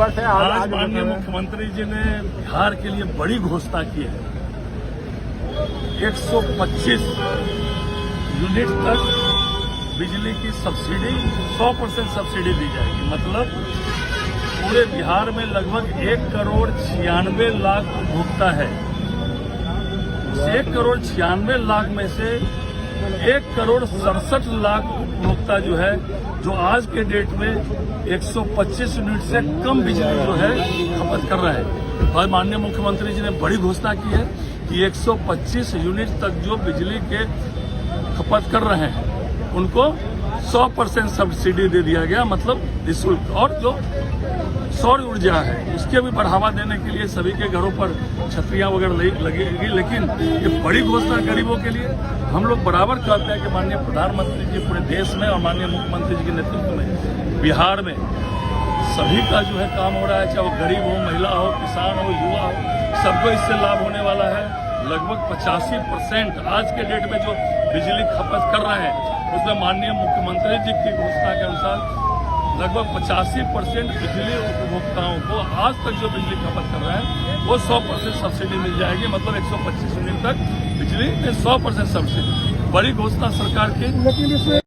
आज माननीय मुख्यमंत्री जी ने बिहार के लिए बड़ी घोषणा की है। 125 यूनिट तक बिजली की सब्सिडी 100% सब्सिडी दी जाएगी। मतलब पूरे बिहार में लगभग 1,96,00,000 उपभोक्ता है। उस 1,96,00,000 में से 1,67,00,000 उपभोक्ता जो है, जो आज के डेट में 125 यूनिट से कम बिजली जो है खपत कर रहा है। और माननीय मुख्यमंत्री जी ने बड़ी घोषणा की है कि 125 यूनिट तक जो बिजली के खपत कर रहे हैं उनको 100% सब्सिडी दे दिया गया, मतलब निःशुल्क। और जो सौर ऊर्जा है उसके भी बढ़ावा देने के लिए सभी के घरों पर छतरियां वगैरह लगेगी। लेकिन ये बड़ी घोषणा गरीबों के लिए हम लोग बराबर कहते हैं कि माननीय प्रधानमंत्री जी पूरे देश में और माननीय मुख्यमंत्री जी के नेतृत्व में बिहार में सभी का जो है काम हो रहा है, चाहे वो गरीब हो, महिला हो, किसान हो, युवा हो, सबको इससे लाभ होने वाला है। लगभग 85% आज के डेट में जो बिजली खपत कर रहे हैं उसमें माननीय मुख्यमंत्री जी की घोषणा के अनुसार लगभग 85% बिजली उपभोक्ताओं को आज तक जो बिजली खपत कर रहे हैं वो 100% सब्सिडी मिल जाएगी। मतलब 125 यूनिट तक बिजली में 100% सब्सिडी। बड़ी घोषणा सरकार की।